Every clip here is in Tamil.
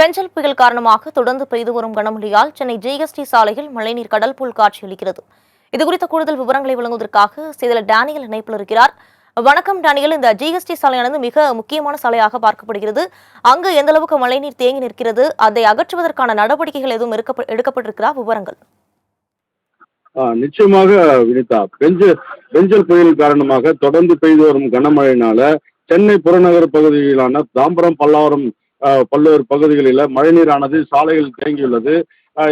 பெஞ்சல் புயல் காரணமாக தொடர்ந்து பெய்து வரும் கனமழையால் சென்னை ஜிஎஸ்டி சாலையில் மழைநீர் கடல் போல் காட்சியளிக்கிறது. இதுகுறித்த கூடுதல் விவரங்களை வழங்குவதற்காக செய்தியாளர் டேனியல் இணைப்பில் இருக்கிறார். வணக்கம் டேனியல். இந்த ஜிஎஸ்டி சாலையானது மிக முக்கியமான சாலையாக பார்க்கப்படுகிறது. அங்கு எந்த அளவுக்கு மழைநீர் தேங்கி நிற்கிறது, அதை அகற்றுவதற்கான நடவடிக்கைகள் எதுவும் எடுக்கப்பட்டிருக்கிறா? விவரங்கள். நிச்சயமாக வினிதா, பெஞ்சல் புயல் காரணமாக தொடர்ந்து பெய்து வரும் கனமழையினால சென்னை புறநகர் பகுதியிலான தாம்பரம், பல்லாவரம் பல்வேறு பகுதிகளில் மழைநீரானது சாலையில் தேங்கியுள்ளது.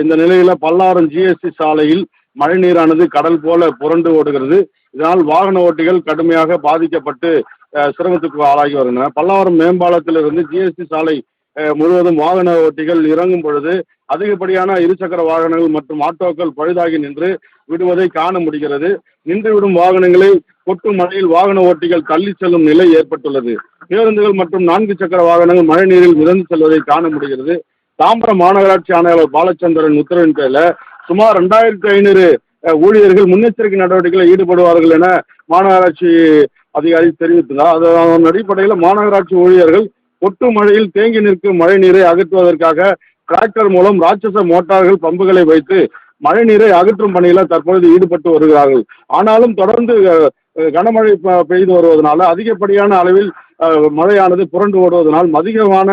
இந்த நிலையில பல்லாவரம் ஜிஎஸ்டி சாலையில் மழைநீரானது கடல் போல புரண்டு ஓடுகிறது. இதனால் வாகன ஓட்டிகள் கடுமையாக பாதிக்கப்பட்டு சிரமத்துக்கு ஆளாகி வருகின்றனர். பல்லாவரம் மேம்பாலத்திலிருந்து ஜிஎஸ்டி சாலை முழுவதும் வாகன ஓட்டிகள் இறங்கும் பொழுது அதிகப்படியான இருசக்கர வாகனங்கள் மற்றும் ஆட்டோக்கள் பழுதாகி நின்று விடுவதை காண முடிகிறது. நின்றுவிடும் வாகனங்களை கொட்டும் மழையில் வாகன ஓட்டிகள் தள்ளி செல்லும் நிலை ஏற்பட்டுள்ளது. பேருந்துகள் மற்றும் 4 சக்கர வாகனங்கள் மழை நீரில் மிதந்து செல்வதை காண முடிகிறது. தாம்பரம் மாநகராட்சி ஆணையாளர் பாலச்சந்திரன் உத்தரவின் பேரில் சுமார் 2500 ஊழியர்கள் முன்னெச்சரிக்கை நடவடிக்கைகளில் ஈடுபடுவார்கள் என மாநகராட்சி அதிகாரி தெரிவித்துள்ளார். அதன் அடிப்படையில் மாநகராட்சி ஊழியர்கள் கொட்டு மழையில் தேங்கி நிற்கும் மழை நீரை அகற்றுவதற்காக டிராக்டர் மூலம் ராட்சச மோட்டார்கள் பம்புகளை வைத்து மழை நீரை அகற்றும் பணியில தற்பொழுது ஈடுபட்டு வருகிறார்கள். ஆனாலும் தொடர்ந்து கனமழை பெய்து வருவதனால அதிகப்படியான அளவில் மழையானது புரண்டு ஓடுவதனால் அதிகமான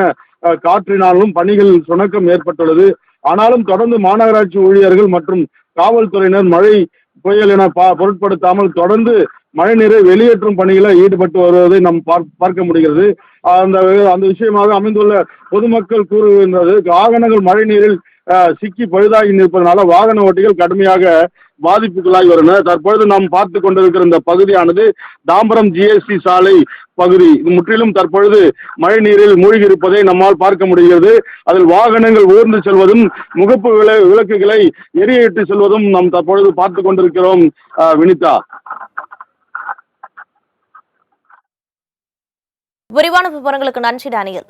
காற்றினாலும் பணிகள் சுணக்கம் ஏற்பட்டுள்ளது. ஆனாலும் தொடர்ந்து மாநகராட்சி ஊழியர்கள் மற்றும் காவல்துறையினர் மழை புயல் என பொருட்படுத்தாமல் தொடர்ந்து மழைநீரை வெளியேற்றும் பணிகளை ஈடுபட்டு வருவதை நாம் பார்க்க முடிகிறது. அந்த விஷயமாக அமைந்துள்ள பொதுமக்கள் கூறுகின்றது, வாகனங்கள் மழை நீரில் சிக்கி பழுதாகி நிற்பதனால வாகன ஓட்டிகள் கடுமையாக பாதிப்புக்குள்ளாகி வருகின்றனர். தற்பொழுது நாம் பார்த்து கொண்டிருக்கிற இந்த பகுதியானது தாம்பரம் ஜிஎஸ்டி சாலை பகுதி. இது முற்றிலும் தற்பொழுது மழை நீரில் மூழ்கி இருப்பதை நம்மால் பார்க்க முடிகிறது. அதில் வாகனங்கள் ஊர்ந்து செல்வதும் முகப்பு விளக்குகளை எரியவிட்டு செல்வதும் நாம் தற்பொழுது பார்த்து கொண்டிருக்கிறோம். வினிதா, விரிவான விவரங்களுக்கு நன்றி டேனியல்.